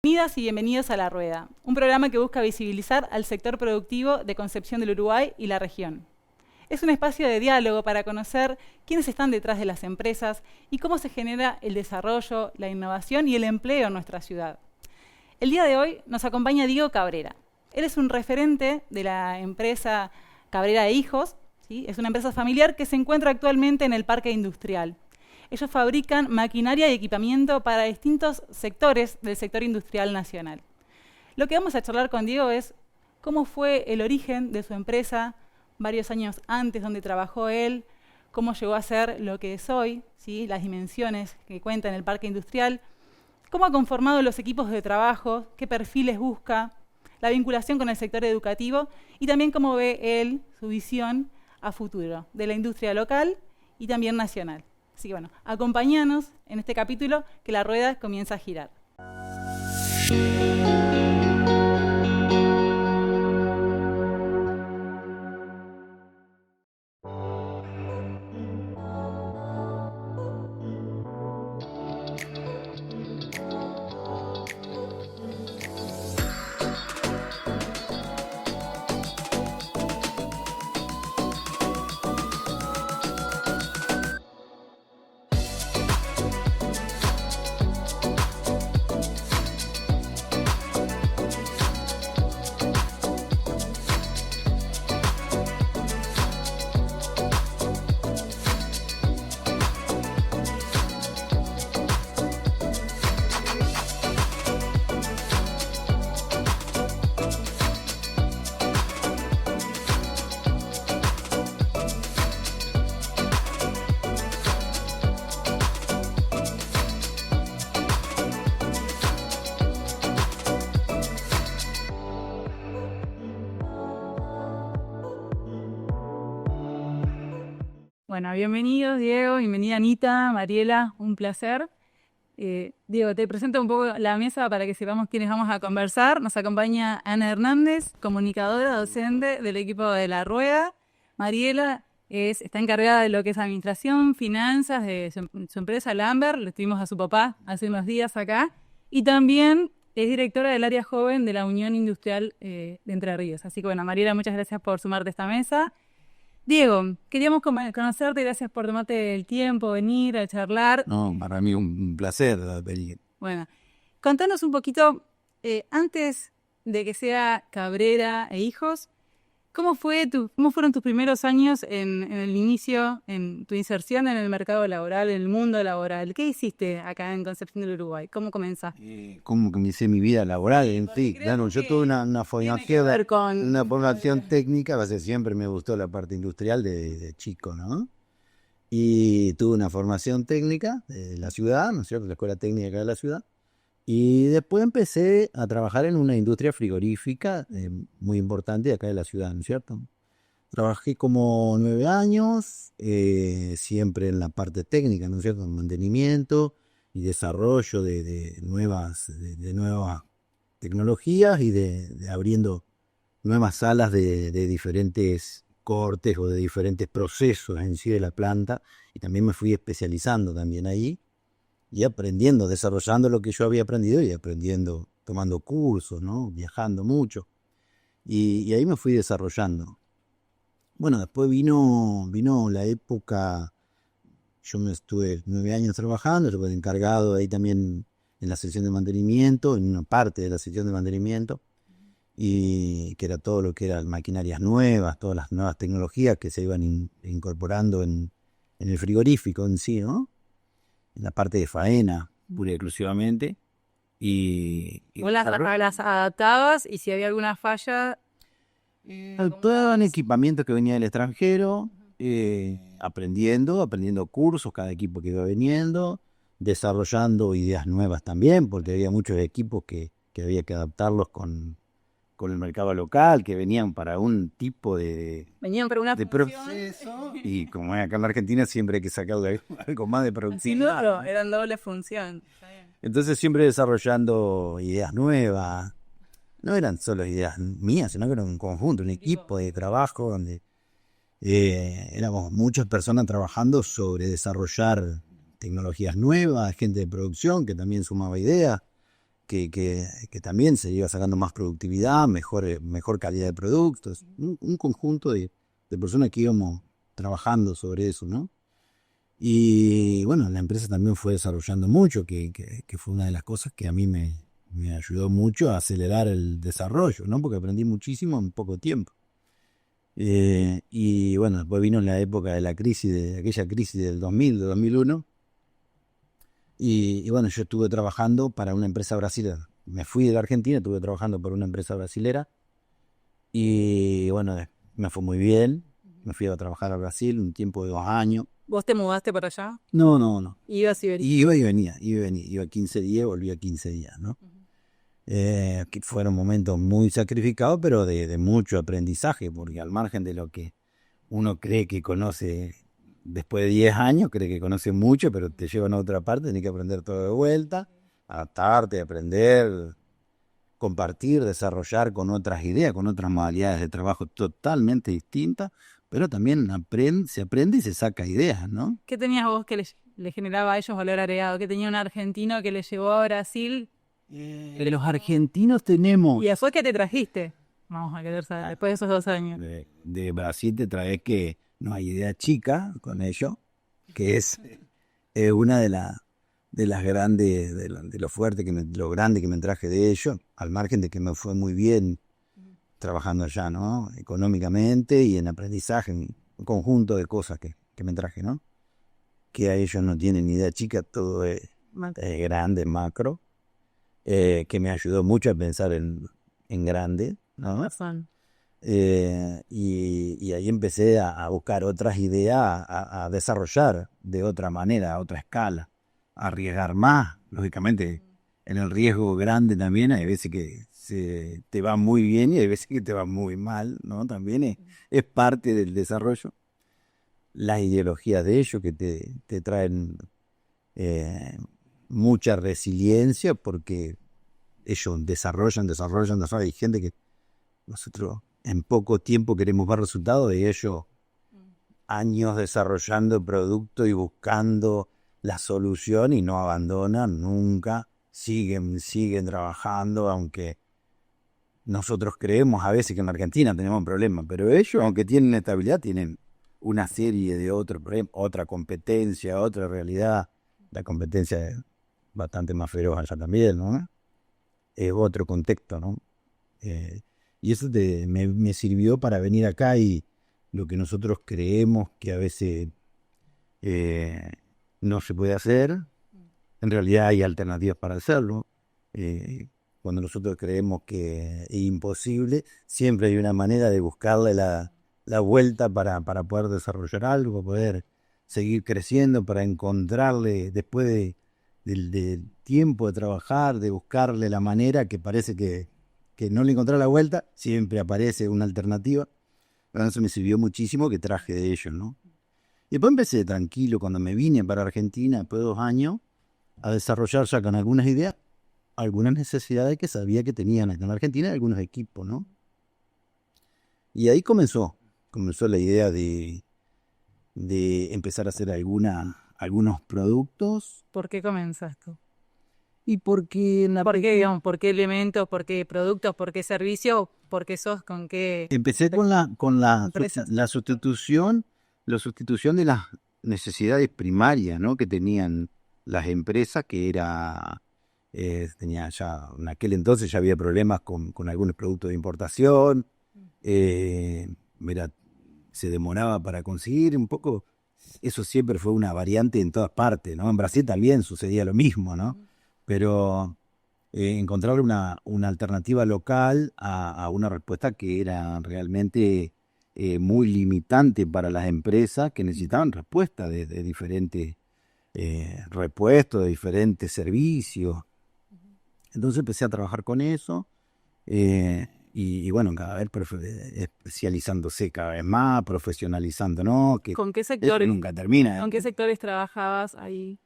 Bienvenidas y bienvenidos a La Rueda, un programa que busca visibilizar al sector productivo de Concepción del Uruguay y la región. Es un espacio de diálogo para conocer quiénes están detrás de las empresas y cómo se genera el desarrollo, la innovación y el empleo en nuestra ciudad. El día de hoy nos acompaña Diego Cabrera. Él es un referente de la empresa Cabrera e Hijos, ¿sí? Es una empresa familiar que se encuentra actualmente en el Parque Industrial. Ellos fabrican maquinaria y equipamiento para distintos sectores del sector industrial nacional. Lo que vamos a charlar con Diego es cómo fue el origen de su empresa varios años antes donde trabajó él, cómo llegó a ser lo que es hoy, ¿sí? Las dimensiones que cuenta en el parque industrial, cómo ha conformado los equipos de trabajo, qué perfiles busca, la vinculación con el sector educativo y también cómo ve él su visión a futuro de la industria local y también nacional. Así que bueno, acompáñanos en este capítulo que la rueda comienza a girar. Bueno, bienvenidos Diego, bienvenida Anita, Mariela, un placer. Diego, te presento un poco la mesa para que sepamos quiénes vamos a conversar. Nos acompaña Ana Hernández, comunicadora docente del equipo de La Rueda. Mariela está encargada de lo que es administración, finanzas de su empresa Lambert. Le tuvimos a su papá hace unos días acá. Y también es directora del área joven de la Unión Industrial de Entre Ríos. Así que bueno, Mariela, muchas gracias por sumarte a esta mesa. Diego, queríamos conocerte, gracias por tomarte el tiempo, venir a charlar. No, para mí un placer venir. Bueno, contanos un poquito, antes de que sea Cabrera e Hijos, ¿cómo fueron tus primeros años en el inicio, en tu inserción en el mercado laboral, en el mundo laboral? ¿Qué hiciste acá en Concepción del Uruguay? ¿Cómo comenzaste? ¿Cómo comencé mi vida laboral? En fin, claro, yo tuve una formación técnica, base siempre me gustó la parte industrial de chico, ¿no? Y tuve una formación técnica de la ciudad, ¿no es cierto? La escuela técnica de la ciudad. Y después empecé a trabajar en una industria frigorífica muy importante de acá de la ciudad, ¿no es cierto? Trabajé como 9 años, siempre en la parte técnica, ¿no es cierto? En mantenimiento y desarrollo de nuevas tecnologías y de abriendo nuevas salas de diferentes cortes o de diferentes procesos en sí de la planta. Y también me fui especializando también ahí. Y aprendiendo, desarrollando lo que yo había aprendido y aprendiendo, tomando cursos, ¿no? Viajando mucho. Y ahí me fui desarrollando. Bueno, después vino la época, yo me estuve 9 años trabajando, yo fui encargado ahí también en la sección de mantenimiento, en una parte de la sección de mantenimiento, y que era todo lo que eran maquinarias nuevas, todas las nuevas tecnologías que se iban incorporando en el frigorífico en sí, ¿no? En la parte de faena, pura y exclusivamente. Vos las adaptabas y si había alguna falla... Todo un equipamiento que venía del extranjero, aprendiendo cursos, cada equipo que iba viniendo, desarrollando ideas nuevas también, porque había muchos equipos que había que adaptarlos con el mercado local, que venían para un tipo venían para una proceso, y como acá en la Argentina siempre hay que sacar algo más de productividad. Claro, eran doble función. Entonces siempre desarrollando ideas nuevas. No eran solo ideas mías, sino que era un conjunto, un equipo de trabajo donde éramos muchas personas trabajando sobre desarrollar tecnologías nuevas, gente de producción que también sumaba ideas. que también se iba sacando más productividad, mejor calidad de productos, un conjunto de personas que íbamos trabajando sobre eso, ¿no? Y bueno, la empresa también fue desarrollando mucho, que fue una de las cosas que a mí me ayudó mucho a acelerar el desarrollo, ¿no? Porque aprendí muchísimo en poco tiempo. Y bueno, después vino la época de la aquella crisis del 2000, de 2001. Y bueno, yo estuve trabajando para una empresa brasilera. Me fui de la Argentina, estuve trabajando para una empresa brasilera. Y bueno, me fue muy bien. Me fui a trabajar a Brasil un tiempo de 2 años. ¿Vos te mudaste para allá? No. ¿Ibas y venías? Iba y venía. Iba 15 días, volvía 15 días, ¿no? Que fueron momentos muy sacrificados, pero de mucho aprendizaje, porque al margen de lo que uno cree que conoce después de 10 años, cree que conoce mucho, pero te llevan a otra parte, tenés que aprender todo de vuelta, adaptarte, aprender, compartir, desarrollar con otras ideas, con otras modalidades de trabajo totalmente distintas, pero también se aprende y se saca ideas, ¿no? ¿Qué tenías vos que le generaba a ellos valor agregado? ¿Qué tenía un argentino que le llevó a Brasil? Los argentinos tenemos... ¿Y después qué te trajiste? Vamos a querer saber, después de esos 2 años. De Brasil te traes que no hay idea chica con ello, que es una de las grandes, de lo fuerte, lo grande que me traje de ellos, al margen de que me fue muy bien trabajando allá, ¿no? Económicamente y en aprendizaje, un conjunto de cosas que me traje, ¿no? Que a ellos no tienen ni idea chica, todo es grande, macro, que me ayudó mucho a pensar en grande, ¿no? Y ahí empecé a buscar otras ideas, a desarrollar de otra manera, a otra escala, a arriesgar más. Lógicamente, en el riesgo grande también hay veces que te va muy bien y hay veces que te va muy mal, ¿no? También es parte del desarrollo. Las ideologías de ellos que te traen mucha resiliencia, porque ellos desarrollan. Hay gente que nosotros en poco tiempo queremos ver resultados de ellos, años desarrollando producto y buscando la solución y no abandonan nunca, siguen trabajando, aunque nosotros creemos a veces que en Argentina tenemos problemas, pero ellos, aunque tienen estabilidad, tienen una serie de otros problemas, otra competencia, otra realidad. La competencia es bastante más feroz allá también, ¿no? Es otro contexto, ¿no? Y eso me sirvió para venir acá, y lo que nosotros creemos que a veces no se puede hacer, en realidad hay alternativas para hacerlo. Cuando nosotros creemos que es imposible, siempre hay una manera de buscarle la vuelta para poder desarrollar algo, poder seguir creciendo, para encontrarle, después del tiempo de trabajar, de buscarle la manera que parece que no le encontré la vuelta, siempre aparece una alternativa. Eso me sirvió muchísimo, que traje de ellos, ¿no? Y después empecé tranquilo, cuando me vine para Argentina, después de 2 años, a desarrollar ya con algunas ideas, algunas necesidades que sabía que tenían acá en Argentina algunos equipos, ¿no? Y ahí comenzó la idea de empezar a hacer algunos productos. ¿Por qué comenzaste? Y porque ¿Por qué, digamos, por qué elementos, por qué productos, por qué servicios, por qué sos, con qué? Empecé con la sustitución de las necesidades primarias, ¿no? Que tenían las empresas, que tenía ya, en aquel entonces ya había problemas con algunos productos de importación, se demoraba para conseguir un poco. Eso siempre fue una variante en todas partes, ¿no? En Brasil también sucedía lo mismo, ¿no? Pero encontrar una alternativa local a una respuesta que era realmente muy limitante para las empresas, que necesitaban respuesta de diferentes repuestos, de diferentes servicios. Entonces empecé a trabajar con eso, y bueno, cada vez especializándose cada vez más, profesionalizando, ¿no? Que ¿Con qué sectores? Nunca termina. ¿Con qué sectores trabajabas ahí?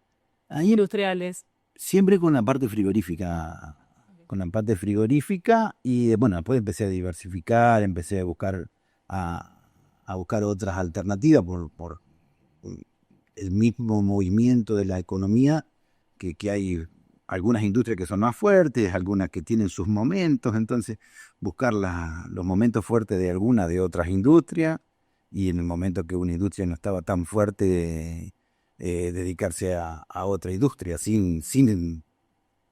Ahí Industriales. Siempre con la parte frigorífica. Con la parte frigorífica, y bueno, después empecé a diversificar, empecé a buscar otras alternativas por el mismo movimiento de la economía que hay algunas industrias que son más fuertes, algunas que tienen sus momentos, entonces buscar los momentos fuertes de alguna de otras industrias, y en el momento que una industria no estaba tan fuerte, dedicarse a otra industria, sin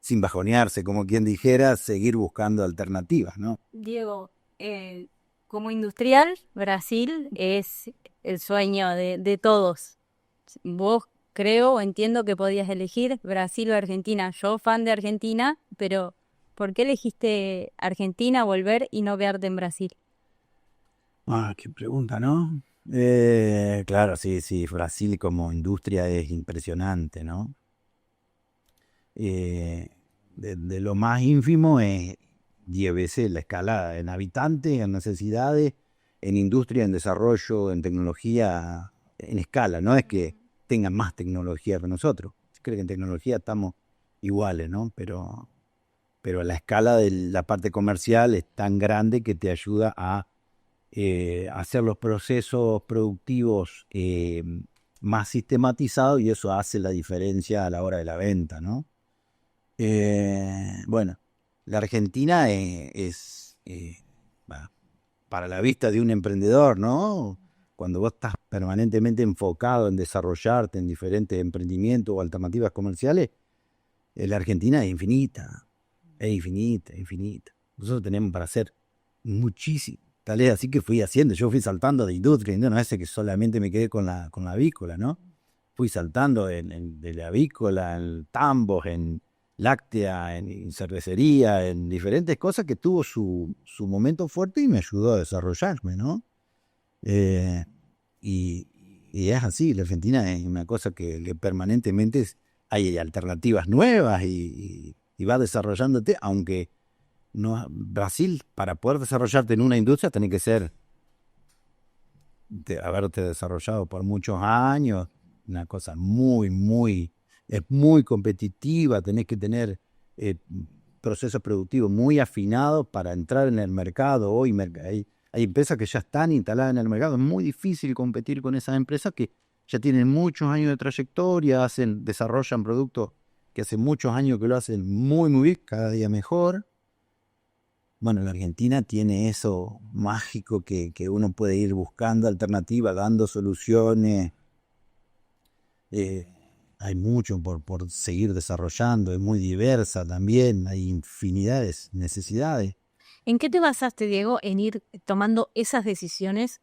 bajonearse, como quien dijera, seguir buscando alternativas, ¿no? Diego, como industrial, Brasil es el sueño de todos. Vos creo o entiendo que podías elegir Brasil o Argentina. Yo fan de Argentina, pero ¿por qué elegiste Argentina, volver y no quedarte en Brasil? Qué pregunta, ¿no? Claro, sí, Brasil como industria es impresionante, ¿no? De lo más ínfimo es 10 veces la escala en habitantes, en necesidades, en industria, en desarrollo, en tecnología, en escala. No es que tengan más tecnología que nosotros. Creo que en tecnología estamos iguales, ¿no? Pero la escala de la parte comercial es tan grande que te ayuda a hacer los procesos productivos más sistematizados, y eso hace la diferencia a la hora de la venta, ¿no? Bueno, la Argentina para la vista de un emprendedor, ¿no? Cuando vos estás permanentemente enfocado en desarrollarte en diferentes emprendimientos o alternativas comerciales, la Argentina es infinita, es infinita, es infinita. Nosotros tenemos para hacer muchísimo. Tal es así que yo fui saltando de industria, no es que solamente me quedé con la avícola, ¿no? Fui saltando de la avícola, en tambos, en láctea, en cervecería, en diferentes cosas que tuvo su momento fuerte y me ayudó a desarrollarme, ¿no? Y es así, la Argentina es una cosa que permanentemente hay alternativas nuevas y va desarrollándote, aunque no, Brasil, para poder desarrollarte en una industria, tenés que haberte desarrollado por muchos años, una cosa es muy competitiva, tenés que tener procesos productivos muy afinados para entrar en el mercado. Hoy hay empresas que ya están instaladas en el mercado, es muy difícil competir con esas empresas que ya tienen muchos años de trayectoria, desarrollan productos que hace muchos años que lo hacen muy, muy bien, cada día mejor. Bueno, la Argentina tiene eso mágico que uno puede ir buscando alternativas, dando soluciones. Hay mucho por seguir desarrollando, es muy diversa también, hay infinidades de necesidades. ¿En qué te basaste, Diego, en ir tomando esas decisiones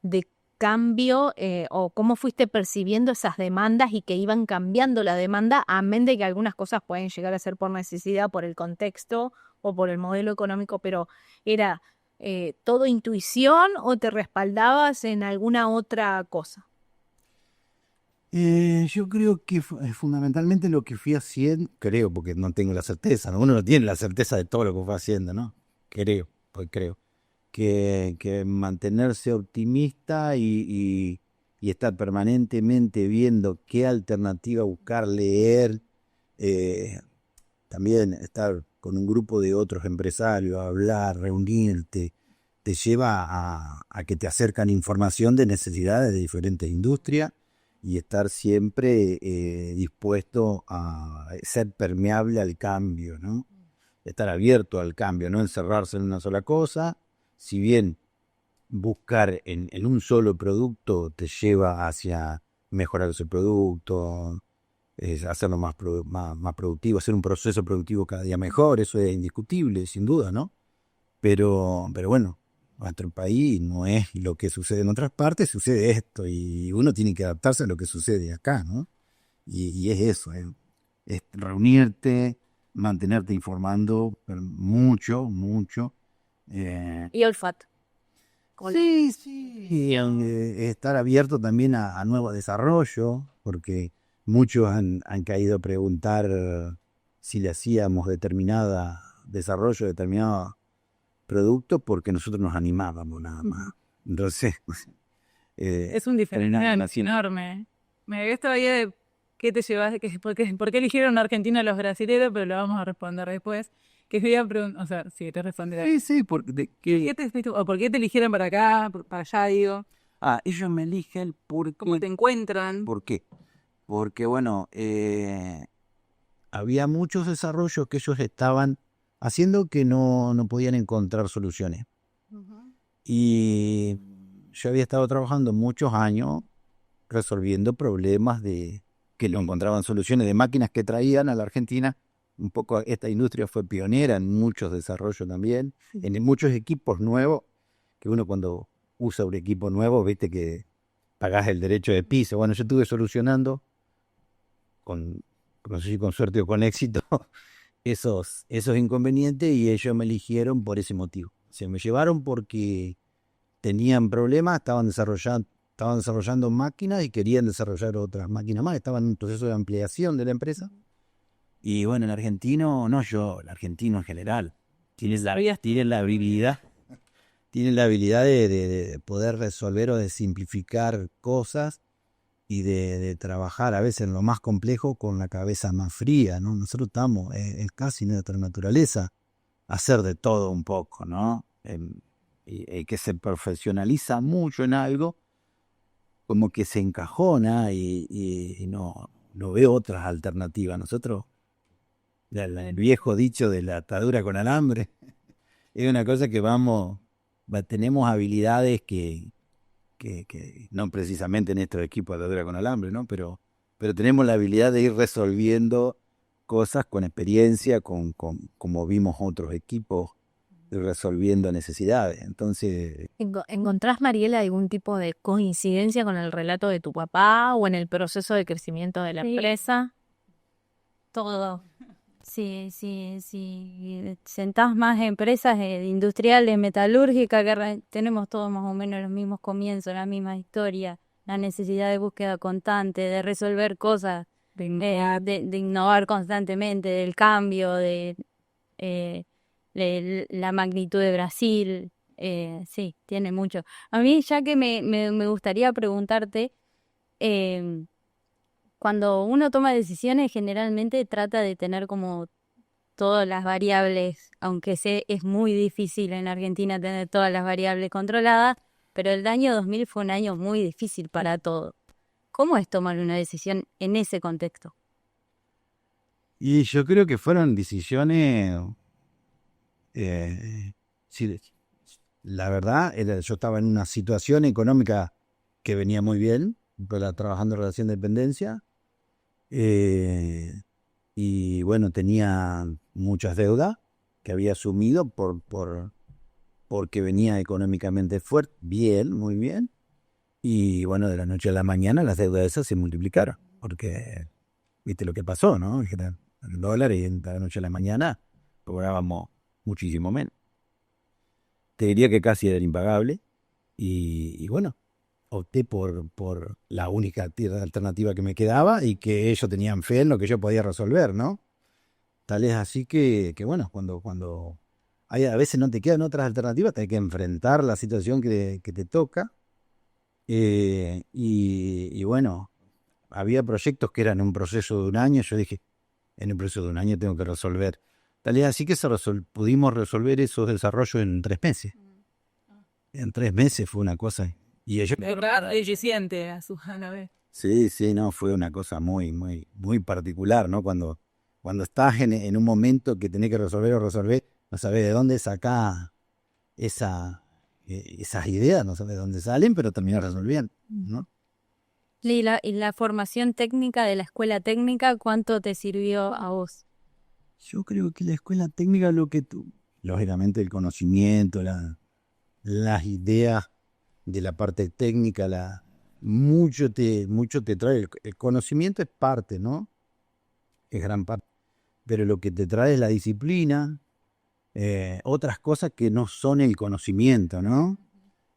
de cambio o cómo fuiste percibiendo esas demandas y que iban cambiando la demanda, amén de que algunas cosas pueden llegar a ser por necesidad, por el contexto o por el modelo económico, pero era todo intuición o te respaldabas en alguna otra cosa? Yo creo que fundamentalmente lo que fui haciendo, creo, porque no tengo la certeza, ¿no? Uno no tiene la certeza de todo lo que fue haciendo, ¿no? Creo que mantenerse optimista y estar permanentemente viendo qué alternativa buscar, leer, también estar con un grupo de otros empresarios, hablar, reunirte, te lleva a que te acercan información de necesidades de diferentes industrias, y estar siempre dispuesto a ser permeable al cambio, ¿no? Estar abierto al cambio, no encerrarse en una sola cosa. Si bien buscar en un solo producto te lleva hacia mejorar ese producto, hacerlo más productivo, hacer un proceso productivo cada día mejor, eso es indiscutible, sin duda, ¿no? Pero bueno, nuestro país no es lo que sucede en otras partes, sucede esto, y uno tiene que adaptarse a lo que sucede acá, ¿no? Y es eso, es reunirte, mantenerte informando mucho. Y olfato. Sí, estar abierto también a nuevo desarrollo, porque muchos han caído a preguntar si le hacíamos determinado producto porque nosotros nos animábamos nada más. Entonces, Es un diferencial enorme. Me ves todavía de qué te llevas, por qué eligieron Argentina los brasileños, pero lo vamos a responder después. Que voy a preguntar, o sea, sí, te responderé. sí, porque ¿Por qué te eligieron para acá, para allá, digo? ellos me eligen porque... ¿Cómo te encuentran? ¿Por qué? Porque, bueno, había muchos desarrollos que ellos estaban haciendo que no podían encontrar soluciones. Y yo había estado trabajando muchos años resolviendo problemas que no encontraban soluciones de máquinas que traían a la Argentina. Un poco esta industria fue pionera en muchos desarrollos también, en muchos equipos nuevos, que uno cuando usa un equipo nuevo, viste que pagás el derecho de piso. Bueno, yo estuve solucionando, no sé si con suerte o con éxito, esos inconvenientes, y ellos me eligieron por ese motivo. O sea, me llevaron porque tenían problemas, estaban desarrollando máquinas y querían desarrollar otras máquinas más, estaban en un proceso de ampliación de la empresa. Y bueno, el argentino en general, tiene la habilidad de poder resolver o de simplificar cosas y de trabajar a veces en lo más complejo con la cabeza más fría, ¿no? Nosotros estamos, es casi nuestra naturaleza, hacer de todo un poco, ¿no? Y que se profesionaliza mucho en algo, como que se encajona y no ve otras alternativas. Nosotros, el viejo dicho de la atadura con alambre, es una cosa que tenemos habilidades que no precisamente en estos equipos de atadura con alambre, ¿no? Pero tenemos la habilidad de ir resolviendo cosas con experiencia, como vimos otros equipos resolviendo necesidades. Entonces, ¿Encontrás, Mariela, algún tipo de coincidencia con el relato de tu papá o en el proceso de crecimiento de la empresa? Todo. Sí. Sentás más empresas industriales, metalúrgicas, que tenemos todos más o menos los mismos comienzos, la misma historia, la necesidad de búsqueda constante, de resolver cosas, de innovar constantemente, del cambio, de la magnitud de Brasil. Sí, tiene mucho. A mí, ya que me gustaría preguntarte, cuando uno toma decisiones, generalmente trata de tener como todas las variables, aunque es muy difícil en Argentina tener todas las variables controladas, pero el año 2000 fue un año muy difícil para todo. ¿Cómo es tomar una decisión en ese contexto? y yo creo que fueron decisiones, sí, la verdad, yo estaba en una situación económica que venía muy bien, trabajando en relación de dependencia, y bueno, tenía muchas deudas que había asumido porque venía económicamente fuerte, bien, muy bien, y bueno, de la noche a la mañana las deudas esas se multiplicaron, porque viste lo que pasó, ¿no? El dólar, y de la noche a la mañana cobrábamos muchísimo menos. Te diría que casi era impagable, y bueno, opté por la única alternativa que me quedaba y que ellos tenían fe en lo que yo podía resolver, ¿no? Tal es así que bueno, cuando a veces no te quedan otras alternativas, tenés que enfrentar la situación que te toca. Y bueno, había proyectos que eran un proceso de un año. Yo dije, en un proceso de un año tengo que resolver. Tal es así que pudimos resolver esos desarrollos en 3 meses. En 3 meses fue una cosa. Y ellos, Eficiente a la vez. sí, no, fue una cosa muy, muy, muy particular, ¿no? Cuando estás en un momento que tenés que resolver, no sabés de dónde sacás esas ideas, no sabés de dónde salen, pero terminás resolviendo, ¿no? Y la formación técnica de la escuela técnica, ¿cuánto te sirvió a vos? Yo creo que la escuela técnica, lógicamente el conocimiento, las ideas de la parte técnica, mucho te trae. El conocimiento es parte, ¿no? Es gran parte. Pero lo que te trae es la disciplina, otras cosas que no son el conocimiento, ¿no?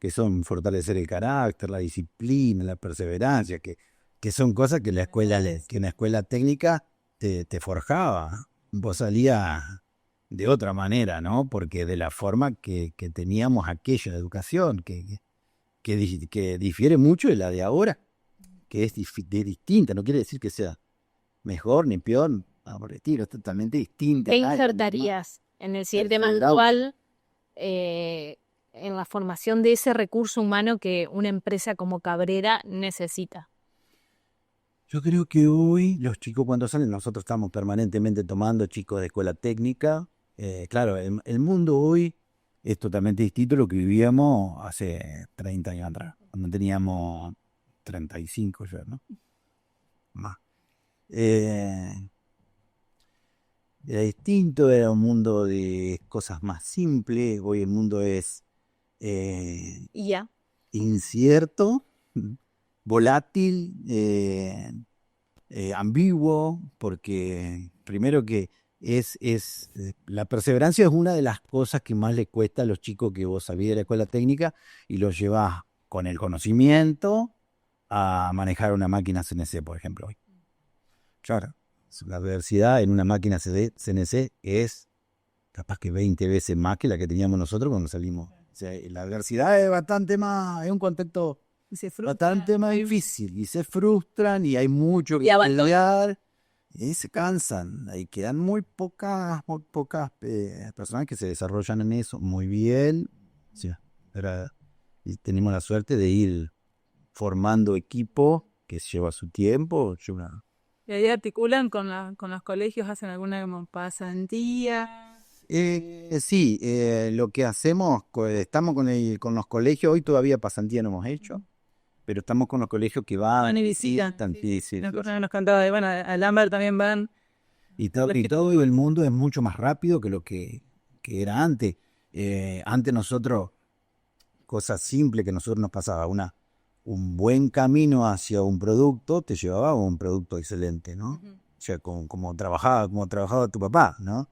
Que son fortalecer el carácter, la disciplina, la perseverancia, que son cosas que en la escuela técnica te forjaba. Vos salías de otra manera, ¿no? Porque de la forma que teníamos aquella educación, que difiere mucho de la de ahora, que es distinta, no quiere decir que sea mejor ni peor, por el estilo, es totalmente distinta. ¿Qué insertarías en el sistema actual en la formación de ese recurso humano que una empresa como Cabrera necesita? Yo creo que hoy los chicos cuando salen, nosotros estamos permanentemente tomando chicos de escuela técnica. Claro, el mundo hoy es totalmente distinto a lo que vivíamos hace 30 años atrás, cuando teníamos 35 ya, ¿no? Más. Eh, Era distinto, era un mundo de cosas más simples. Hoy el mundo es Y ya. incierto, volátil, ambiguo, porque primero que la perseverancia es una de las cosas que más le cuesta a los chicos que vos sabés de la escuela técnica y los llevás con el conocimiento a manejar una máquina CNC, por ejemplo, hoy. Claro, la adversidad en una máquina CNC es capaz que 20 veces más que la que teníamos nosotros cuando salimos. O sea, la adversidad es bastante más, es un contexto bastante más difícil y se frustran y hay mucho que pelear y se cansan. Ahí quedan muy pocas personas que se desarrollan en eso muy bien. O sea, y tenemos la suerte de ir formando equipo que lleva su tiempo. ¿Y ahí articulan con los colegios? ¿Hacen alguna como pasantía? Sí, lo que hacemos, estamos con los colegios, hoy todavía pasantía no hemos hecho, pero estamos con los colegios que van y visitan. Sí. Nos contaba, bueno, a Lambert también van. Y todo el mundo es mucho más rápido que lo que era antes. Antes nosotros, cosas simples que nosotros nos pasaba, un buen camino hacia un producto te llevaba a un producto excelente, ¿no? O sea, como trabajaba tu papá, ¿no?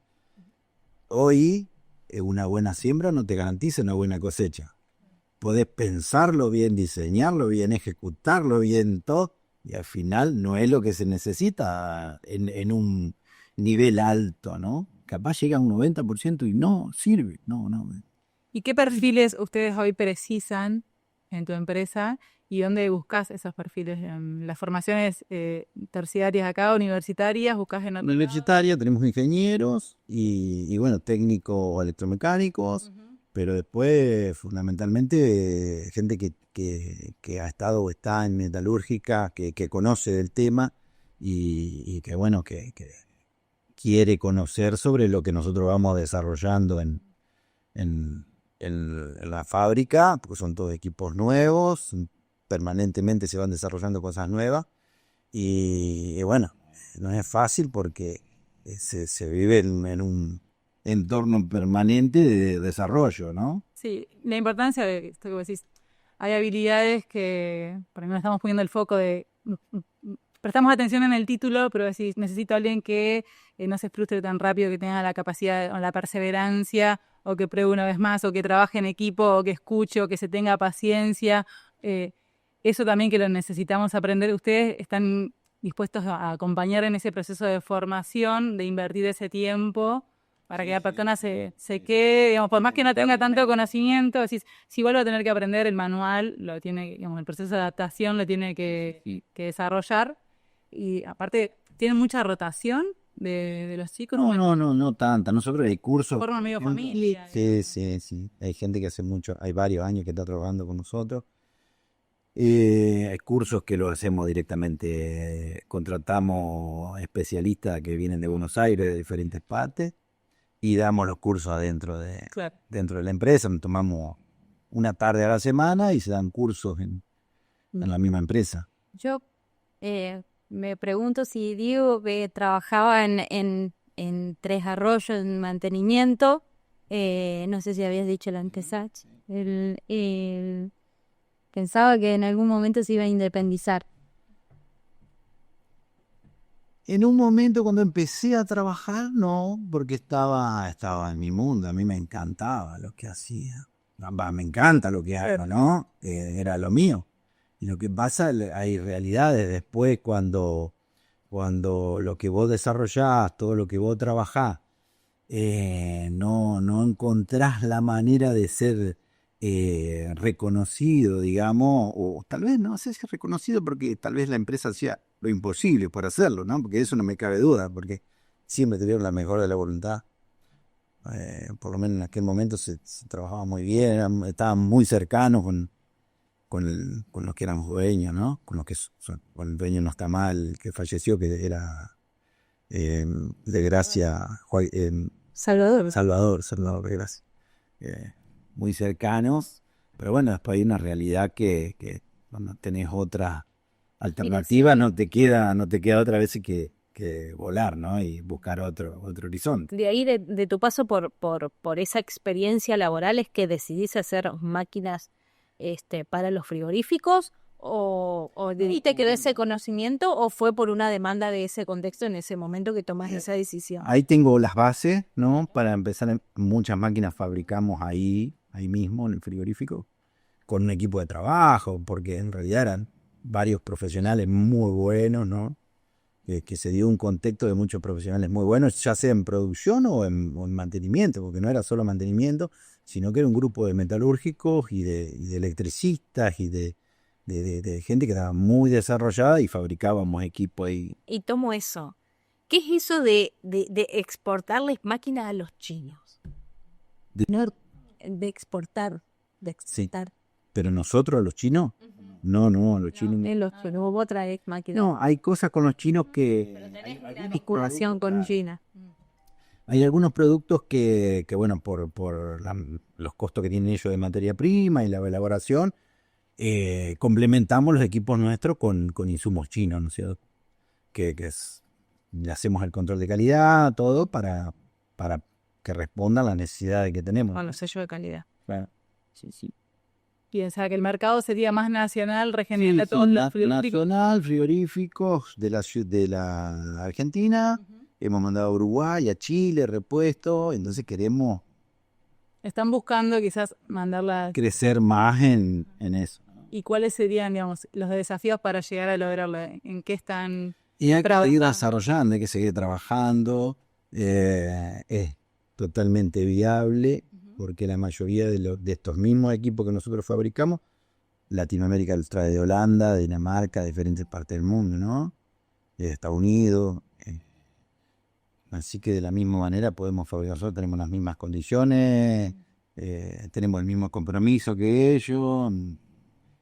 Hoy, una buena siembra no te garantiza una buena cosecha. Podés pensarlo bien, diseñarlo bien, ejecutarlo bien, todo, y al final no es lo que se necesita en un nivel alto, ¿no? Capaz llega a un 90% y no sirve, no. ¿Y qué perfiles ustedes hoy precisan en tu empresa y dónde buscas esos perfiles? ¿Las formaciones terciarias acá, universitarias, buscas en otro lado? Universitaria, tenemos ingenieros y bueno, técnicos electromecánicos, pero después fundamentalmente gente que ha estado o está en metalúrgica, que conoce del tema y que bueno, que quiere conocer sobre lo que nosotros vamos desarrollando en la fábrica, porque son todos equipos nuevos, permanentemente se van desarrollando cosas nuevas y bueno, no es fácil porque se vive en un entorno permanente de desarrollo, ¿no? Sí, la importancia de esto que vos decís, hay habilidades que, por ejemplo, estamos poniendo el foco de, prestamos atención en el título, pero decís, necesito a alguien que no se frustre tan rápido, que tenga la capacidad o la perseverancia, o que pruebe una vez más, o que trabaje en equipo, o que escuche, o que se tenga paciencia. Eso también que lo necesitamos aprender. ¿Ustedes están dispuestos a acompañar en ese proceso de formación, de invertir ese tiempo para que la persona se quede, digamos, por más que no tenga tanto conocimiento, decís, si vuelve a tener que aprender el manual, lo tiene, digamos, el proceso de adaptación lo tiene que desarrollar? Y aparte, ¿tienen mucha rotación de los chicos? No tanta. Nosotros hay cursos. Forman medio familia. Sí. Hay gente que hay varios años que está trabajando con nosotros. Hay cursos que lo hacemos directamente, contratamos especialistas que vienen de Buenos Aires, de diferentes partes, y damos los cursos adentro dentro de la empresa. Tomamos una tarde a la semana y se dan cursos en la misma empresa. Yo me pregunto si Diego trabajaba en Tres Arroyos, en mantenimiento, no sé si habías dicho el Antesach, pensaba que en algún momento se iba a independizar. En un momento cuando empecé a trabajar, no, porque estaba en mi mundo, a mí me encantaba lo que hacía. Me encanta lo que hago, ¿no? Era lo mío. Y lo que pasa, hay realidades después cuando lo que vos desarrollás, todo lo que vos trabajás, no encontrás la manera de ser reconocido, digamos, o tal vez no sé si reconocido porque tal vez la empresa hacía lo imposible por hacerlo, ¿no? Porque eso no me cabe duda, porque siempre tuvieron la mejor de la voluntad. Por lo menos en aquel momento se trabajaba muy bien, estaban muy cercanos con con los que éramos dueños, ¿no? Con con el dueño no está mal, que falleció, que era de Gracia, Salvador, de Gracia. Muy cercanos, pero bueno, después hay una realidad que cuando tenés otra alternativa no te queda otra vez que volar, ¿no? Y buscar otro horizonte. De ahí, de tu paso por esa experiencia laboral, ¿es que decidís hacer máquinas para los frigoríficos? ¿Y te quedó ese conocimiento o fue por una demanda de ese contexto en ese momento que tomás esa decisión? Ahí tengo las bases, ¿no? Para empezar, muchas máquinas fabricamos ahí mismo en el frigorífico, con un equipo de trabajo, porque en realidad eran varios profesionales muy buenos, ¿no? Que se dio un contexto de muchos profesionales muy buenos, ya sea en producción o en mantenimiento, porque no era solo mantenimiento, sino que era un grupo de metalúrgicos y de electricistas y de gente que estaba muy desarrollada y fabricábamos equipo ahí. Y tomo eso. ¿Qué es eso de exportarles máquinas a los chinos? De exportar. Sí. Pero nosotros, los chinos, no, los chinos. Vos traes máquinas. No, hay cosas con los chinos que... Pero tenés una vinculación con China. Hay algunos productos que bueno, por los costos que tienen ellos de materia prima y la elaboración, complementamos los equipos nuestros con insumos chinos, ¿no es cierto? Le hacemos el control de calidad, todo para que responda a las necesidades que tenemos. Con los sellos de calidad. Bueno, sí. Piensa que el mercado sería más nacional, regional, de todos los frigoríficos. Nacional, frigoríficos de la Argentina. Hemos mandado a Uruguay, a Chile, repuesto. Entonces queremos Están buscando quizás mandarla. crecer más en eso. ¿Y cuáles serían, digamos, los desafíos para llegar a lograrlo? ¿En qué están? Y hay que seguir desarrollando, hay que seguir trabajando. Es totalmente viable, porque la mayoría de estos mismos equipos que nosotros fabricamos, Latinoamérica los trae de Holanda, de Dinamarca, de diferentes partes del mundo, ¿no? De Estados Unidos. Así que de la misma manera podemos fabricar nosotros, tenemos las mismas condiciones, tenemos el mismo compromiso que ellos.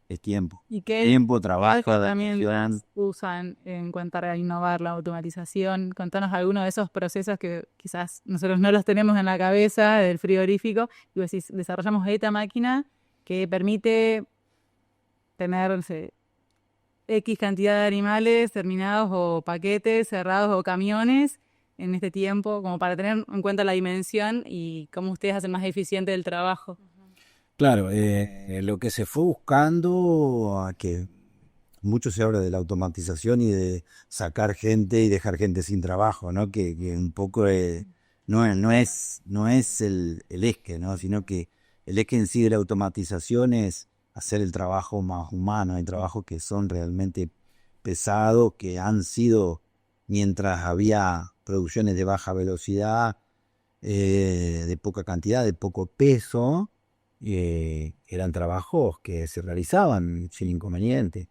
Es tiempo. ¿Y qué tiempo, trabajo, también adaptación. usan en cuanto a innovar la automatización? Contanos algunos de esos procesos que quizás nosotros no los tenemos en la cabeza del frigorífico. Y vos decís, desarrollamos esta máquina que permite tener, no sé, X cantidad de animales terminados o paquetes cerrados o camiones en este tiempo, como para tener en cuenta la dimensión y cómo ustedes hacen más eficiente el trabajo. Claro, lo que se fue buscando, que mucho se habla de la automatización y de sacar gente y dejar gente sin trabajo, ¿no? Que un poco no es el eje, ¿no? Sino que el eje en sí de la automatización es hacer el trabajo más humano. Hay trabajos que son realmente pesados, que han sido, mientras había producciones de baja velocidad, de poca cantidad, de poco peso, eran trabajos que se realizaban sin inconveniente.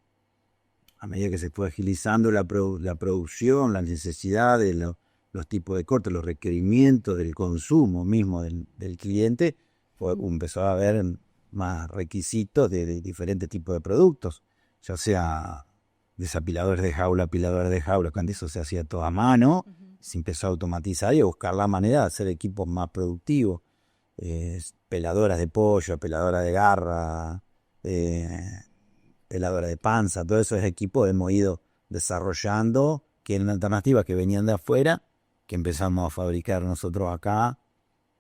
A medida que se fue agilizando la producción, la necesidad de los tipos de cortes, los requerimientos del consumo mismo del cliente, empezó a haber más requisitos de diferentes tipos de productos, ya sea desapiladores de jaula, apiladores de jaula. Cuando eso se hacía todo a mano, se empezó a automatizar y a buscar la manera de hacer equipos más productivos. Peladoras de pollo, peladoras de garra, peladoras de panza, todos esos equipos hemos ido desarrollando, que eran alternativas que venían de afuera, que empezamos a fabricar nosotros acá,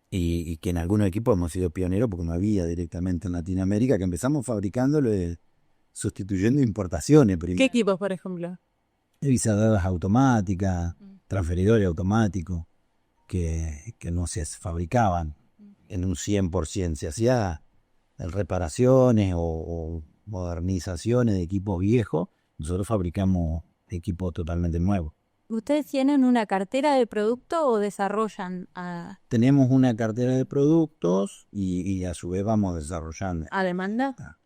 y que en algunos equipos hemos sido pioneros porque no había directamente en Latinoamérica, que empezamos fabricándolo sustituyendo importaciones primero. ¿Qué equipos, por ejemplo? Visadoras automáticas, transferidores automáticos, que no se fabricaban en un 100%, se hacía reparaciones o modernizaciones de equipos viejos. Nosotros fabricamos equipos totalmente nuevos. ¿Ustedes tienen una cartera de producto o desarrollan Tenemos una cartera de productos y a su vez vamos desarrollando. ¿A demanda?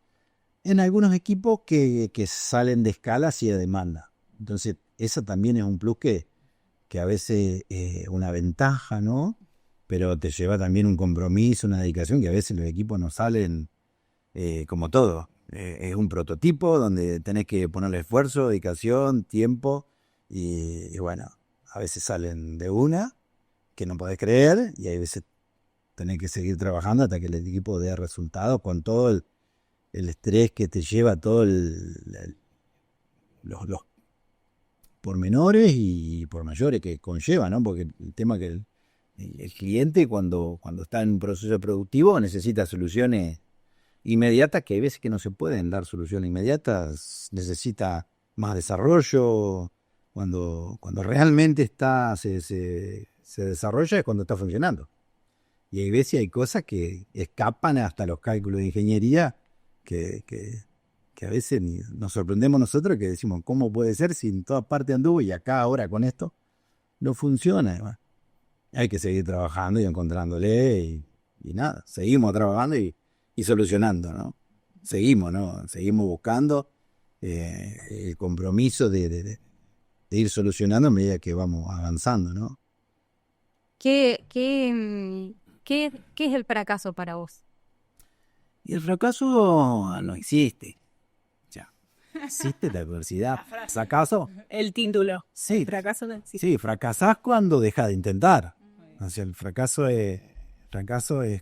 En algunos equipos que salen de escala sí a demanda. Entonces, eso también es un plus que a veces es una ventaja, ¿no? Pero te lleva también un compromiso, una dedicación, que a veces los equipos no salen como todo. es un prototipo donde tenés que ponerle esfuerzo, dedicación, tiempo y bueno, a veces salen de una que no podés creer y hay veces tenés que seguir trabajando hasta que el equipo dé resultados con todo el estrés que te lleva todo los pormenores y por mayores que conlleva, ¿no? Porque el tema que el cliente cuando está en un proceso productivo necesita soluciones inmediatas, que hay veces que no se pueden dar soluciones inmediatas, necesita más desarrollo. Cuando realmente se desarrolla es cuando está funcionando. Y hay veces hay cosas que escapan hasta los cálculos de ingeniería que a veces nos sorprendemos nosotros, que decimos, ¿cómo puede ser si en todas partes anduvo y acá ahora con esto no funciona? Bueno, hay que seguir trabajando y encontrándole y nada, seguimos trabajando y solucionando, ¿no? Seguimos, ¿no? Seguimos buscando el compromiso de ir solucionando a medida que vamos avanzando, ¿no? ¿Qué es el fracaso para vos? Y el fracaso no existe. Ya. Existe la adversidad. ¿Fracaso? El título. Sí. Fracaso no existe. Sí, fracasás cuando dejas de intentar. O sea, el fracaso es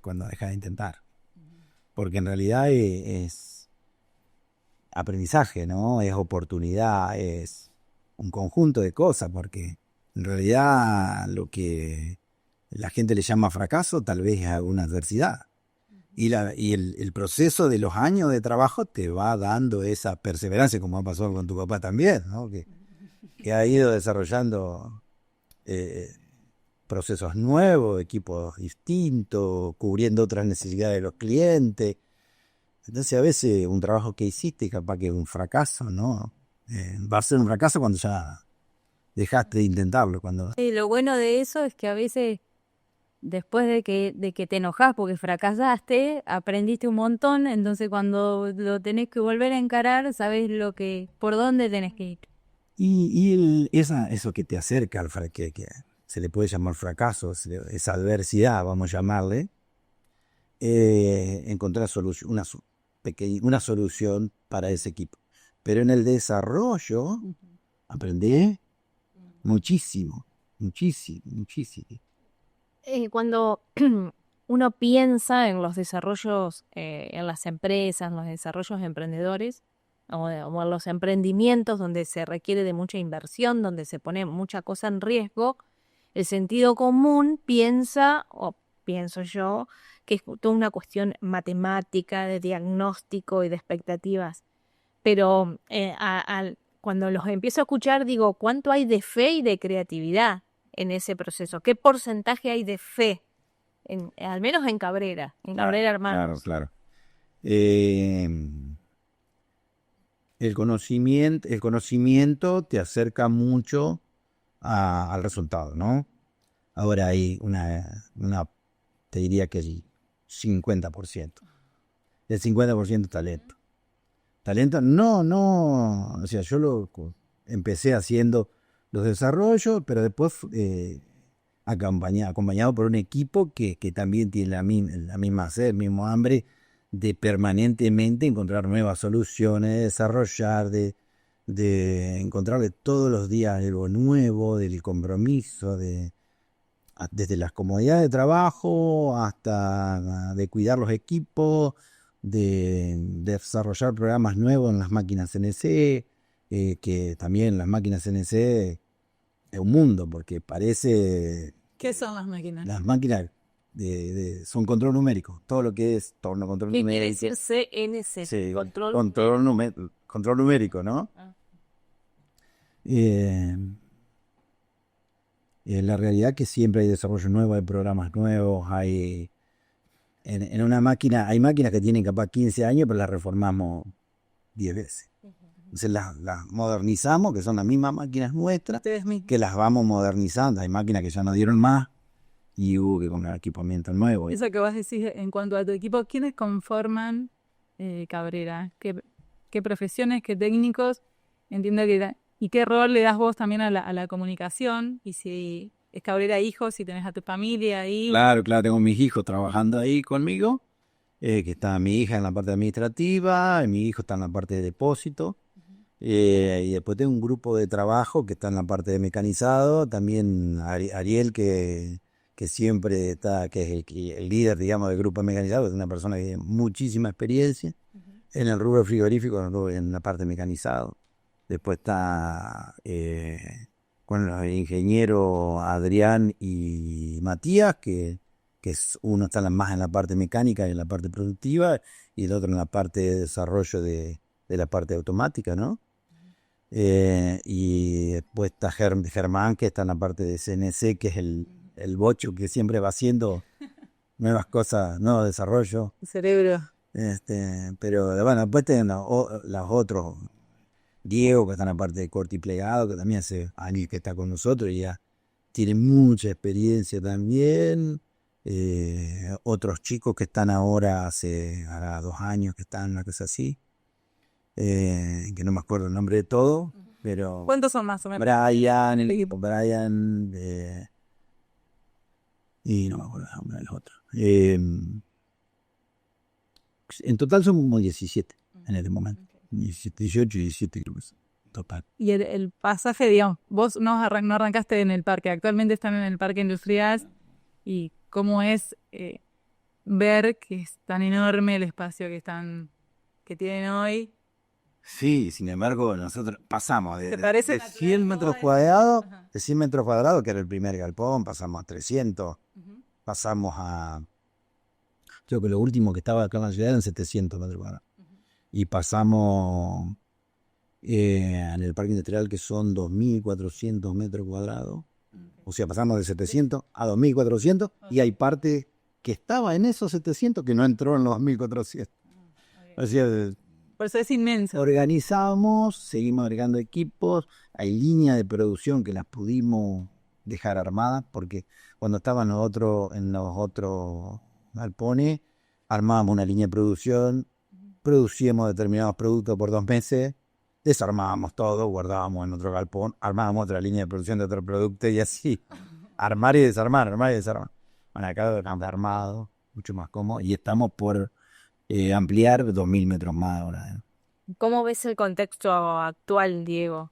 cuando dejas de intentar. Porque en realidad es aprendizaje, ¿no? Es oportunidad, es un conjunto de cosas, porque en realidad lo que la gente le llama fracaso tal vez es alguna adversidad. Y el proceso de los años de trabajo te va dando esa perseverancia, como ha pasado con tu papá también, ¿no? Que ha ido desarrollando procesos nuevos, equipos distintos, cubriendo otras necesidades de los clientes. Entonces a veces un trabajo que hiciste capaz que es un fracaso, ¿no? Va a ser un fracaso cuando ya dejaste de intentarlo. Sí, lo bueno de eso es que a veces, después de que te enojás porque fracasaste, aprendiste un montón, entonces cuando lo tenés que volver a encarar, sabés por dónde tenés que ir. Y eso que te acerca al fracaso, que se le puede llamar fracaso, esa adversidad, vamos a llamarle, encontrar una solución para ese equipo. Pero en el desarrollo aprendí muchísimo. Cuando uno piensa en los desarrollos en las empresas, en los desarrollos emprendedores o en los emprendimientos donde se requiere de mucha inversión, donde se pone mucha cosa en riesgo, el sentido común piensa, o pienso yo, que es toda una cuestión matemática, de diagnóstico y de expectativas. Pero cuando los empiezo a escuchar digo, ¿cuánto hay de fe y de creatividad en ese proceso? ¿Qué porcentaje hay de fe? Al menos en Cabrera, Cabrera Hermanos. Claro. El conocimiento te acerca mucho al resultado, ¿no? Ahora hay te diría que el 50%. El 50% talento. Talento, no, o sea, yo empecé haciendo los desarrollos, pero después acompañado por un equipo que también tiene la misma sed, el mismo hambre de permanentemente encontrar nuevas soluciones, de desarrollar, de encontrarle todos los días algo nuevo, del compromiso, desde las comodidades de trabajo hasta de cuidar los equipos, de desarrollar programas nuevos en las máquinas CNC, que también las máquinas CNC es un mundo, porque parece... ¿Qué son las máquinas? Las máquinas son control numérico, todo lo que es control numérico. ¿Qué quiere decir CNC? Sí, control numérico, ¿no? La realidad es que siempre hay desarrollo nuevo, hay programas nuevos, hay... En una máquina, hay máquinas que tienen capaz 15 años, pero las reformamos 10 veces. Entonces las modernizamos, que son las mismas máquinas nuestras, que las vamos modernizando. Hay máquinas que ya no dieron más y hubo que comprar equipamiento nuevo. Eso que vos decís en cuanto a tu equipo, ¿quiénes conforman Cabrera? ¿Qué profesiones, qué técnicos? Entiendo que... ¿Y qué rol le das vos también a la comunicación? Y si es Cabrera hijos, si tenés a tu familia ahí. Claro, tengo mis hijos trabajando ahí conmigo. que está mi hija en la parte administrativa, mi hijo está en la parte de depósito, y después tengo un grupo de trabajo que está en la parte de mecanizado, también Ariel que siempre está, que es el líder, digamos, del grupo de mecanizado, es una persona que tiene muchísima experiencia en el rubro frigorífico, en la parte de mecanizado. Después está bueno, el ingeniero Adrián y Matías, uno está más en la parte mecánica y en la parte productiva, y el otro en la parte de desarrollo de la parte automática, ¿no? Y después está Germán, que está en la parte de CNC, que es el bocho que siempre va haciendo nuevas cosas, nuevos desarrollos. Cerebro. Pero bueno, después tienen los otros, Diego, que está en la parte de corte y plegado, que también hace años que está con nosotros y ya tiene mucha experiencia también. Otros chicos que están ahora, hará 2 años que están, una cosa así, que no me acuerdo el nombre de todo, pero ¿Cuántos son más o menos? Brian, y no me acuerdo el nombre de los otros. En total somos como 17 en este momento. 17, 18 y 17 creo que es total. Y el pasaje, digamos, vos no arrancaste en el parque, actualmente están en el parque industrial, y cómo es ver que es tan enorme el espacio que tienen hoy. Sí, sin embargo, nosotros pasamos ¿Te parece de 100 metros cuadrados, de 100 metros cuadrados, que era el primer galpón, pasamos a 300, pasamos a, creo que lo último que estaba acá en la ciudad eran 700 metros cuadrados. Y pasamos en el parque industrial, que son 2.400 metros cuadrados. O sea, pasamos de 700 a 2.400, y hay parte que estaba en esos 700 que no entró en los 2.400. O sea, Por eso es inmenso. organizamos, seguimos agregando equipos, hay líneas de producción que las pudimos dejar armadas, porque cuando estaban en los otros galpones, armábamos una línea de producción, producíamos determinados productos por 2 meses, desarmábamos todo, guardábamos en otro galpón, armábamos otra línea de producción de otro producto, y así, armar y desarmar, armar y desarmar. Bueno, acá lo dejamos armado, mucho más cómodo, y estamos por ampliar 2.000 metros más ahora. ¿Cómo ves el contexto actual, Diego?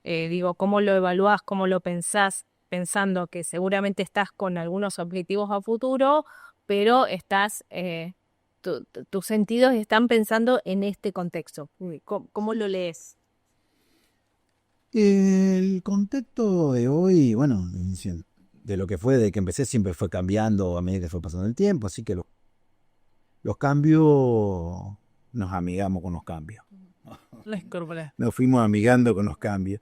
Digo, ¿cómo lo evaluás, cómo lo pensás, pensando que seguramente estás con algunos objetivos a futuro, pero estás, tus sentidos están pensando en este contexto? ¿Cómo lo lees? El contexto de hoy, bueno, de lo que fue, de que empecé, siempre fue cambiando a medida que fue pasando el tiempo, así que los cambios, nos amigamos con los cambios. Nos fuimos amigando con los cambios,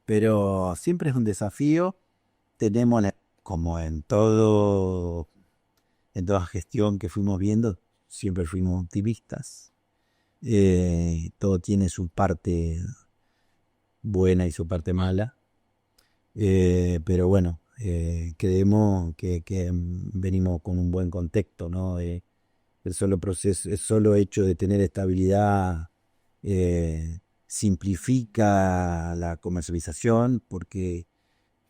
pero siempre es un desafío. Tenemos, como en toda gestión que fuimos viendo, siempre fuimos optimistas. Todo tiene su parte buena y su parte mala, pero bueno, creemos que venimos con un buen contexto, ¿no? El solo hecho de tener estabilidad simplifica la comercialización, porque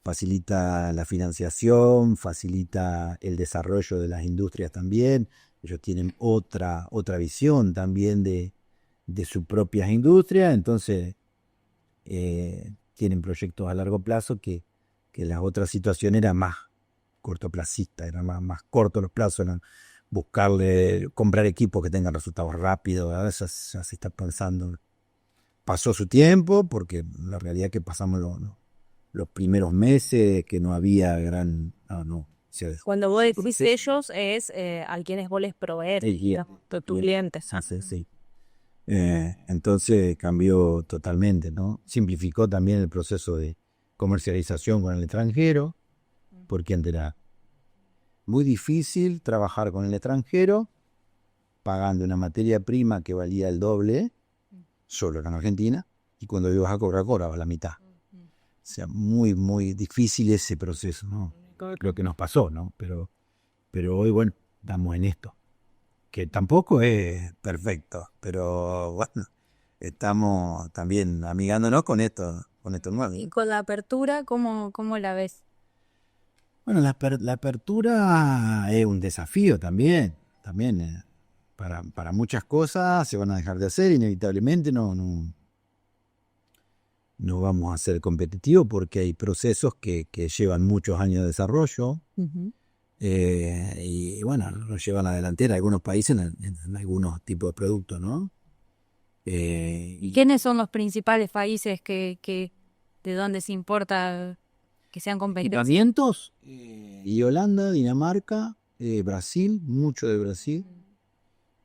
facilita la financiación, facilita el desarrollo de las industrias también. Ellos tienen otra visión también de sus propias industrias, entonces tienen proyectos a largo plazo que la otra situación era más cortoplacista, era más corto los plazos, eran comprar equipos que tengan resultados rápidos. A veces ya se está pensando, pasó su tiempo, porque la realidad es que pasamos los primeros meses que no había gran... Cuando vos decís ellos, es a quienes vos les proveer, tus clientes. Sí. Entonces cambió totalmente, ¿no? Simplificó también el proceso de comercialización con el extranjero, porque antes era muy difícil trabajar con el extranjero pagando una materia prima que valía el doble, solo acá en Argentina, y cuando ibas a cobrar, cobrabas la mitad. O sea, muy, muy difícil ese proceso, ¿no? Lo que nos pasó, ¿no? Pero hoy, bueno, estamos en esto, que tampoco es perfecto, pero bueno, estamos también amigándonos con esto nuevo. Y con la apertura, ¿cómo la ves? Bueno, la apertura es un desafío también. para muchas cosas se van a dejar de hacer, inevitablemente no vamos a ser competitivos porque hay procesos que llevan muchos años de desarrollo. Y bueno, nos llevan a la delantera algunos países en algunos tipos de productos, ¿no? ¿Y quiénes son los principales países que de donde se importa que sean competitivos? Equipamientos, y Holanda, Dinamarca, Brasil, mucho de Brasil.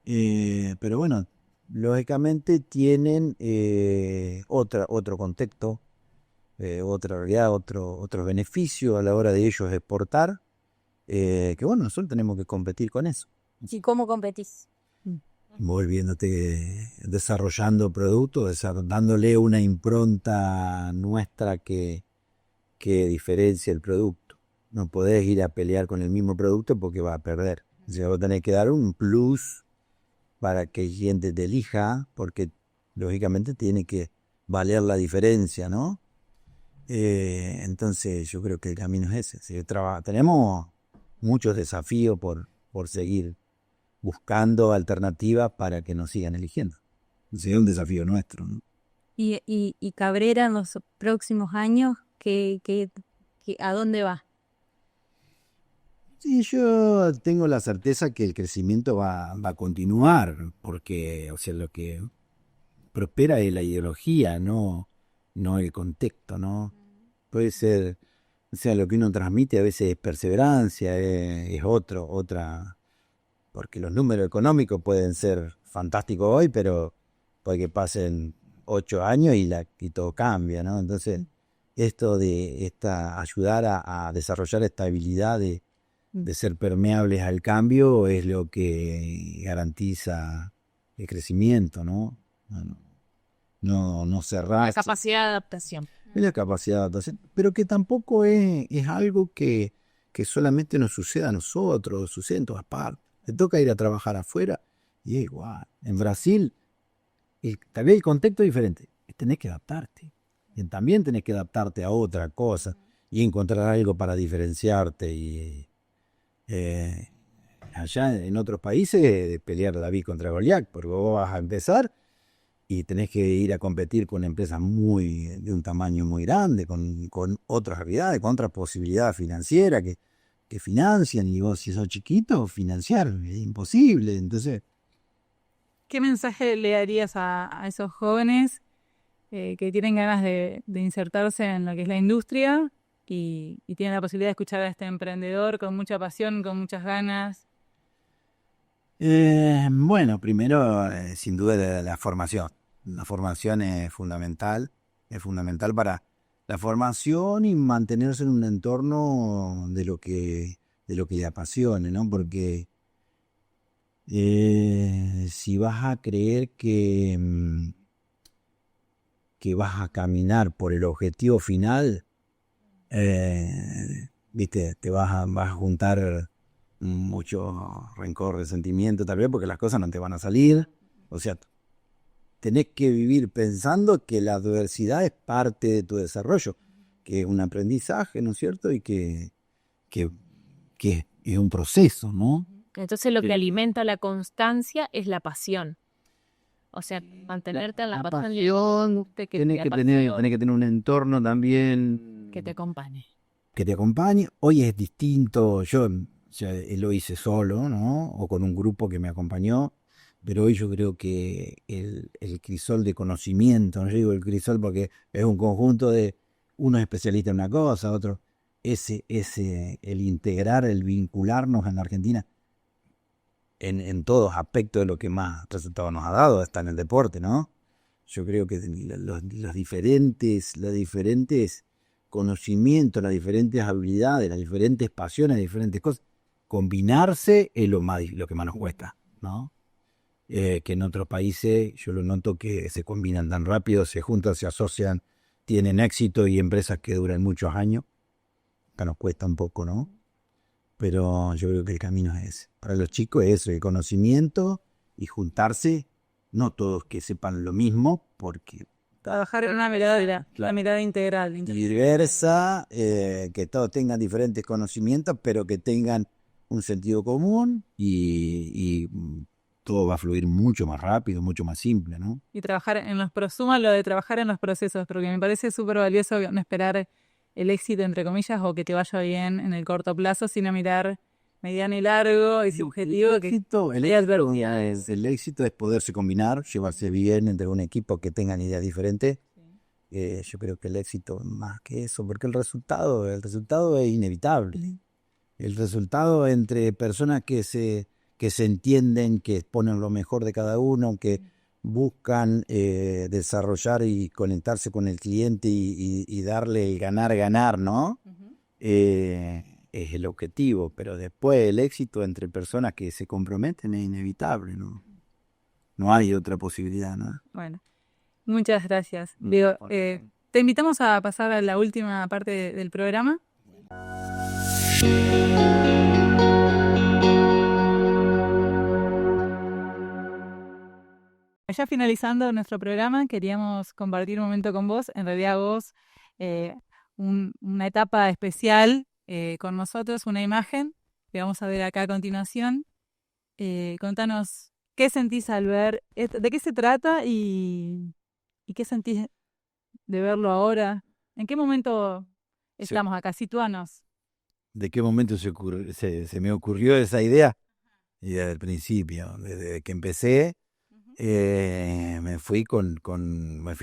Pero bueno, lógicamente tienen otro contexto, otra realidad, otro beneficio a la hora de ellos exportar, que bueno, nosotros tenemos que competir con eso. ¿Y cómo competís? Desarrollando productos, dándole una impronta nuestra que diferencia el producto. No podés ir a pelear con el mismo producto porque vas a perder. O sea, vos tenés que dar un plus para que el cliente te elija, porque lógicamente tiene que valer la diferencia, ¿no? Entonces yo creo que el camino es ese. Tenemos muchos desafíos por seguir buscando alternativas para que nos sigan eligiendo. Ese es un desafío nuestro, ¿no? ¿Y Cabrera en los próximos años, a dónde va? Sí, yo tengo la certeza que el crecimiento va a continuar, porque, o sea, lo que prospera es la ideología, no el contexto, ¿no? Puede ser, o sea, lo que uno transmite a veces es perseverancia, es otra, porque los números económicos pueden ser fantásticos hoy, pero puede que pasen 8 años y todo cambia, ¿no? Entonces, esto de ayudar a desarrollar esta habilidad de ser permeables al cambio es lo que garantiza el crecimiento, ¿no? No cerrar. La capacidad de adaptación. Es la capacidad de adaptación, pero que tampoco es algo que solamente nos suceda a nosotros, sucede en todas partes. Te toca ir a trabajar afuera y es igual. En Brasil, tal vez el contexto es diferente. Tenés que adaptarte. Y también tenés que adaptarte a otra cosa y encontrar algo para diferenciarte. Y allá en otros países, pelear David contra Goliat, porque vos vas a empezar y tenés que ir a competir con empresas de un tamaño muy grande, con otras realidades, con otras posibilidades financieras que financian, y vos, si sos chiquito, financiar es imposible. Entonces, ¿qué mensaje le darías a esos jóvenes que tienen ganas de insertarse en lo que es la industria y tienen la posibilidad de escuchar a este emprendedor con mucha pasión, con muchas ganas? bueno, primero, sin duda, la formación. La formación es fundamental para la formación y mantenerse en un entorno de lo que le apasione, ¿no? Porque si vas a creer que vas a caminar por el objetivo final, viste, te vas a juntar mucho rencor, resentimiento, tal vez porque las cosas no te van a salir. O sea, tenés que vivir pensando que la adversidad es parte de tu desarrollo, que es un aprendizaje, ¿no es cierto? Y que es un proceso, ¿no? Entonces lo que alimenta la constancia es la pasión. O sea, mantenerte en la pasión. Tenés que tener un entorno también que te acompañe. Que te acompañe. Hoy es distinto. Yo lo hice solo, ¿no? O con un grupo que me acompañó. Pero hoy yo creo que el crisol de conocimiento, no yo digo el crisol porque es un conjunto de uno es especialista en una cosa, otro, el integrar, el vincularnos en la Argentina en todos aspectos de lo que más resultado nos ha dado, está en el deporte, ¿no? Yo creo que los diferentes conocimientos, las diferentes habilidades, las diferentes pasiones, las diferentes cosas, combinarse es lo que más nos cuesta, ¿no? Que en otros países yo lo noto que se combinan tan rápido, se juntan, se asocian, tienen éxito y empresas que duran muchos años. Acá nos cuesta un poco, ¿no? Pero yo creo que el camino es ese. Para los chicos es eso, el conocimiento y juntarse, no todos que sepan lo mismo, porque Trabajar en una mirada integral. Diversa, que todos tengan diferentes conocimientos, pero que tengan un sentido común y todo va a fluir mucho más rápido, mucho más simple, ¿no? Y trabajar en suma lo de trabajar en los procesos, porque me parece súper valioso no esperar el éxito, entre comillas, o que te vaya bien en el corto plazo, sino mirar mediano y largo y subjetivo. El éxito es poderse combinar, llevarse bien entre un equipo que tengan ideas diferentes. Yo creo que el éxito más que eso, porque el resultado es inevitable. El resultado entre personas que se entienden, que ponen lo mejor de cada uno, que buscan desarrollar y conectarse con el cliente y darle el ganar, ¿no? Es el objetivo, pero después el éxito entre personas que se comprometen es inevitable, ¿no? No hay otra posibilidad, ¿no? Bueno, muchas gracias. Diego, te invitamos a pasar a la última parte del programa. Ya finalizando nuestro programa, queríamos compartir un momento con vos. En realidad vos, una etapa especial con nosotros, una imagen que vamos a ver acá a continuación. Contanos qué sentís al ver, de qué se trata y qué sentís de verlo ahora. ¿En qué momento estamos acá? Situanos. ¿De qué momento se me ocurrió esa idea? Y desde el principio, desde que empecé, me fui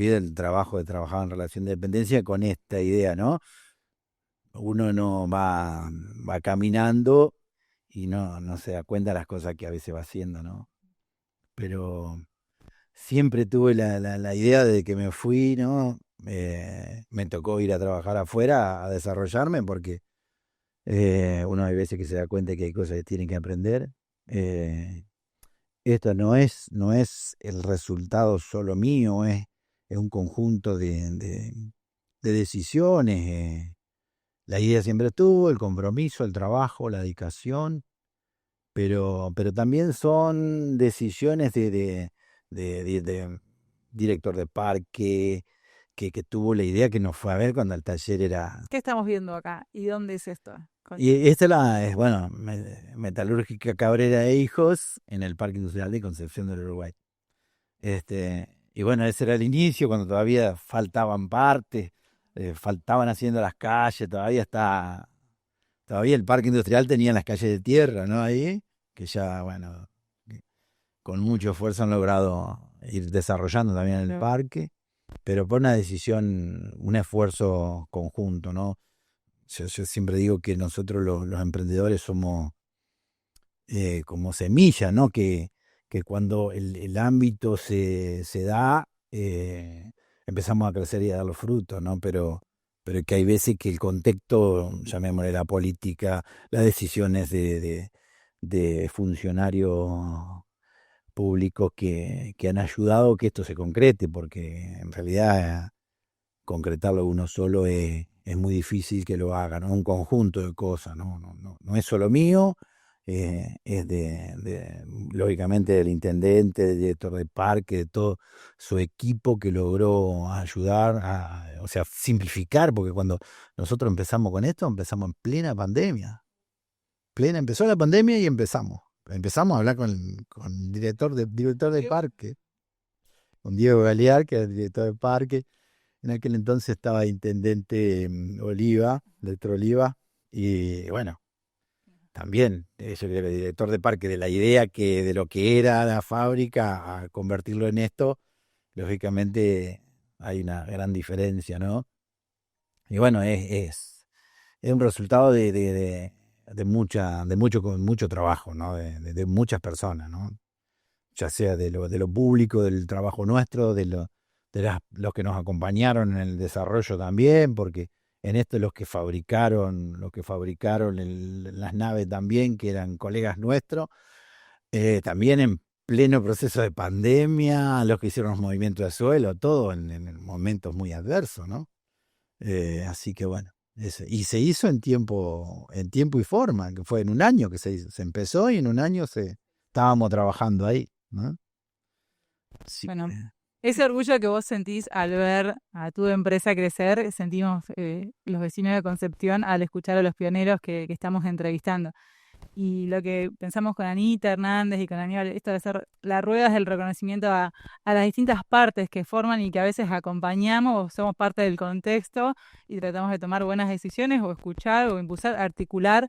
del trabajo de trabajar en relación de dependencia con esta idea, ¿no? Uno no va caminando y no se da cuenta de las cosas que a veces va haciendo, ¿no? Pero siempre tuve la idea de que me fui, ¿no? Me tocó ir a trabajar afuera a desarrollarme porque uno hay veces que se da cuenta que hay cosas que tienen que aprender. Esto no es el resultado solo mío, es un conjunto de decisiones. La idea siempre estuvo, el compromiso, el trabajo, la dedicación, pero también son decisiones de director de parque, que tuvo la idea, que nos fue a ver cuando el taller era... ¿Qué estamos viendo acá? ¿Y dónde es esto? Y esta es Metalúrgica Cabrera e Hijos, en el Parque Industrial de Concepción del Uruguay. Y bueno, ese era el inicio, cuando todavía faltaban partes, faltaban haciendo las calles, todavía el Parque Industrial tenía las calles de tierra, ¿no? Ahí, que ya, bueno, con mucho esfuerzo han logrado ir desarrollando también el parque, pero por una decisión, un esfuerzo conjunto, ¿no? Yo siempre digo que nosotros los emprendedores somos como semilla, ¿no? Que cuando el ámbito se da, empezamos a crecer y a dar los frutos, ¿no? Pero que hay veces que el contexto, llamémosle la política, las decisiones de funcionarios públicos que han ayudado que esto se concrete, porque en realidad concretarlo uno solo es muy difícil que lo haga, ¿no? Un conjunto de cosas, no es solo mío, es lógicamente del intendente, del director de parque, de todo su equipo que logró ayudar o sea, simplificar, porque cuando nosotros empezamos con esto, empezamos en plena pandemia. Empezó la pandemia y empezamos a hablar con el director de parque, con Diego Galear, que era el director de parque. En aquel entonces estaba intendente Electro Oliva, y bueno, también yo era el director de parque, de la idea de lo que era la fábrica a convertirlo en esto, lógicamente hay una gran diferencia, ¿no? Y bueno, es un resultado de mucho trabajo, ¿no? De muchas personas, ¿no? Ya sea de lo público, del trabajo nuestro, de los que nos acompañaron en el desarrollo también, porque en esto los que fabricaron las naves también, que eran colegas nuestros, también en pleno proceso de pandemia, los que hicieron los movimientos de suelo, todo en momentos muy adversos, ¿no? Así que bueno, y se hizo en tiempo y forma, que fue en un año que se empezó, y en un año estábamos trabajando ahí, ¿no? Sí. Bueno, ese orgullo que vos sentís al ver a tu empresa crecer, sentimos los vecinos de Concepción al escuchar a los pioneros que estamos entrevistando. y lo que pensamos con Anita Hernández y con Aníbal, esto de ser las ruedas del reconocimiento a las distintas partes que forman y que a veces acompañamos o somos parte del contexto y tratamos de tomar buenas decisiones o escuchar o impulsar, articular,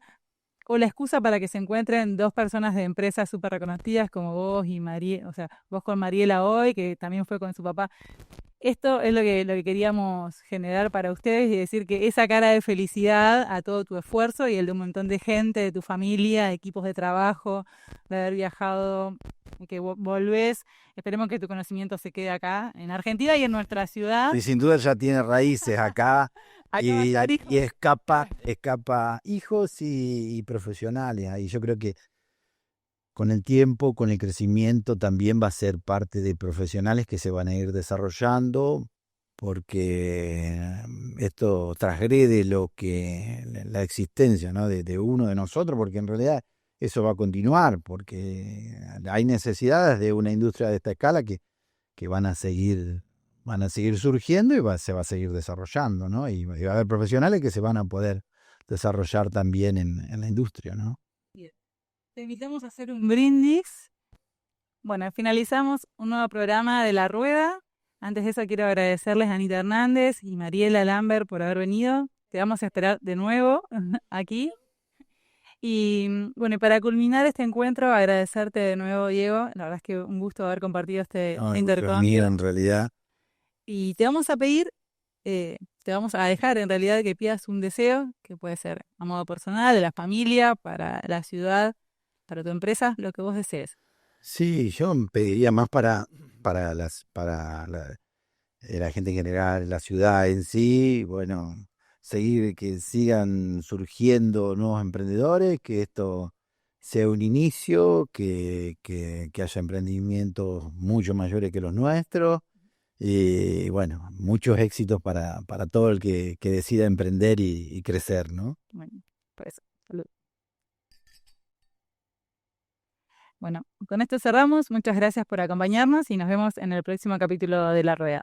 o la excusa para que se encuentren dos personas de empresas súper reconocidas como vos y Mariela, o sea, vos con Mariela hoy, que también fue con su papá. Esto es lo que queríamos generar para ustedes y decir que esa cara de felicidad a todo tu esfuerzo y el de un montón de gente, de tu familia, de equipos de trabajo, de haber viajado, que volvés. Esperemos que tu conocimiento se quede acá, en Argentina y en nuestra ciudad. Y sin duda ya tiene raíces acá. Acá va a estar, hijo. Y escapa hijos y profesionales. Y yo creo que con el tiempo, con el crecimiento, también va a ser parte de profesionales que se van a ir desarrollando, porque esto transgrede la existencia, ¿no? de uno de nosotros, porque en realidad eso va a continuar, porque hay necesidades de una industria de esta escala que van a seguir surgiendo y se va a seguir desarrollando, ¿no? Y va a haber profesionales que se van a poder desarrollar también en la industria, ¿no? Te invitamos a hacer un brindis. Bueno, finalizamos un nuevo programa de La Rueda. Antes de eso quiero agradecerles a Anita Hernández y Mariela Lambert por haber venido. Te vamos a esperar de nuevo aquí. Y bueno, y para culminar este encuentro, agradecerte de nuevo, Diego. La verdad es que un gusto haber compartido este intercambio. Mío, en realidad. Y te vamos a pedir, te vamos a dejar en realidad que pidas un deseo, que puede ser a modo personal, de la familia, para la ciudad, para tu empresa, lo que vos desees. Sí, yo pediría más para la gente en general, la ciudad en sí, bueno, que sigan surgiendo nuevos emprendedores, que esto sea un inicio, que haya emprendimientos mucho mayores que los nuestros. Y bueno, muchos éxitos para todo el que decida emprender y crecer, ¿no? Bueno, pues salud. Bueno, con esto cerramos. Muchas gracias por acompañarnos y nos vemos en el próximo capítulo de La Rueda.